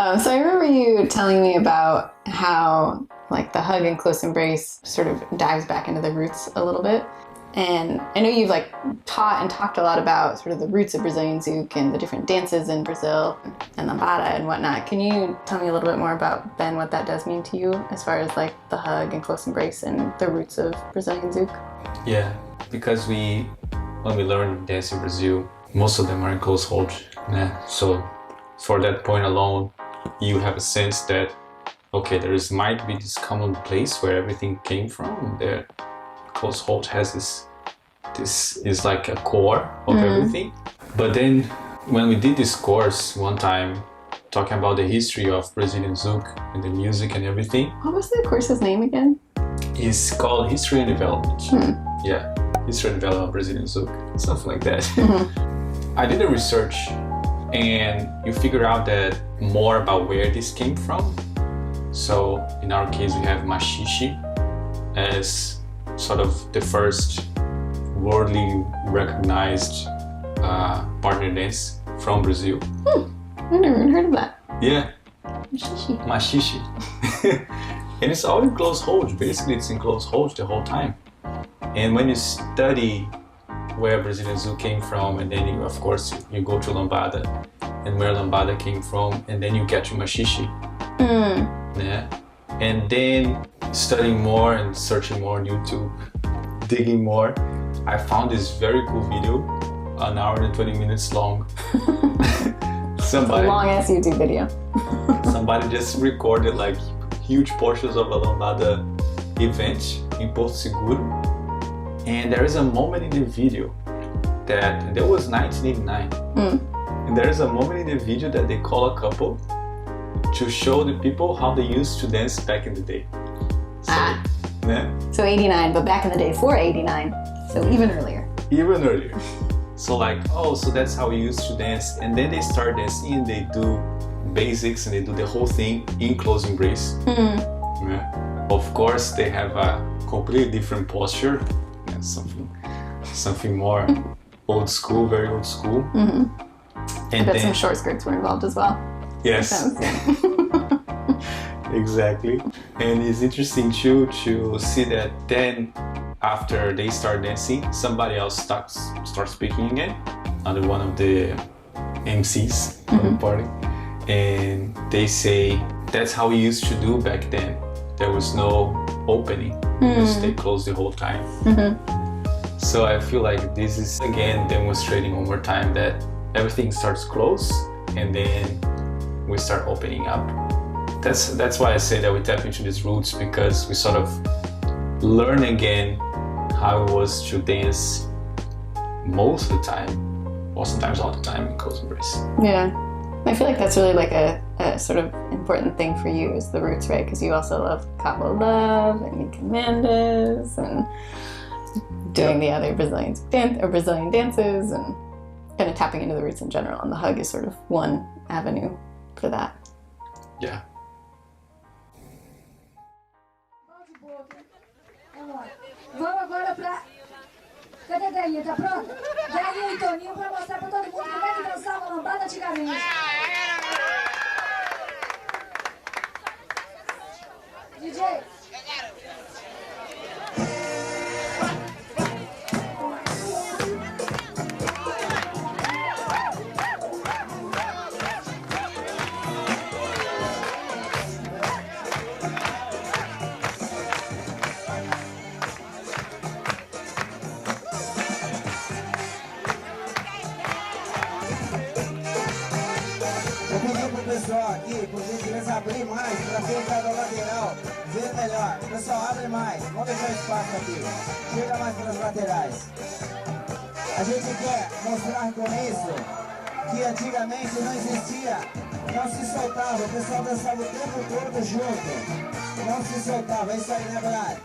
So I remember you telling me about how like the hug and close embrace sort of dives back into the roots a little bit. And I know you've like taught and talked a lot about sort of the roots of Brazilian Zouk and the different dances in Brazil and lambada and whatnot. Can you tell me a little bit more about, Ben, what that does mean to you as far as like the hug and close embrace and the roots of Brazilian Zouk? Yeah, because when we learn dance in Brazil, most of them are in close hold. Yeah. So for that point alone, you have a sense that, okay, might be this common place where everything came from. There, close hold has this is like a core of everything. But then when we did this course one time, talking about the history of Brazilian Zouk and the music and everything. What was the course's name again? It's called History and Development. Yeah, History and Development of Brazilian Zouk, something like that. I did a research and you figure out that more about where this came from. So in our case, we have machixe as sort of the first worldly recognized partner dance from Brazil. I never even heard of that. Yeah. Machixe. Machixe. And it's all in close hold. Basically, it's in close hold the whole time. And when you study where Brazilian Zouk came from, and then of course you go to lambada and where lambada came from, and then you get to machixe. Yeah. And then studying more and searching more on YouTube, digging more, I found this very cool video, 1 hour and 20 minutes long. Somebody, long ass YouTube video. Somebody just recorded like huge portions of a lambada event in Porto Seguro. And there is a moment in the video that was 1989. And there is a moment in the video that they call a couple to show the people how they used to dance back in the day. So, yeah. So 89, but back in the day for 89, so even earlier. Even earlier. So like, oh, so that's how we used to dance. And then they start dancing and they do basics and they do the whole thing in close embrace. Yeah. Of course, they have a completely different posture. Yeah, something more old school, very old school. And I bet some short skirts were involved as well. Yes. Exactly. And it's interesting too to see that then after they start dancing, somebody else starts speaking again, another one of the MCs of the party. And they say, that's how we used to do back then. There was no opening. You stay closed the whole time. So I feel like this is again demonstrating one more time that everything starts close and then we start opening up. That's why I say that we tap into these roots, because we sort of learn again how it was to dance most of the time, or sometimes all the time in close embrace. Yeah, I feel like that's really like a sort of important thing for you is the roots, right? Because you also love Cabo Love and Encomendas and doing the other Brazilian dances and kind of tapping into the roots in general. And the hug is sort of one avenue for that. Yeah. Vamos agora pra... Cadê a Dainha? Tá pronta? Dainha e Toninho pra mostrar pra todo mundo como é que dançava lambada antigamente. DJ! Pessoal aqui, por gentileza, abrir mais para quem está da lateral ver melhor. Pessoal, abre mais, vamos deixar espaço aqui. Chega mais para as laterais. A gente quer mostrar com isso que antigamente não existia, não se soltava, o pessoal dançava o tempo todo junto. Não se soltava, é isso aí, né, Brad?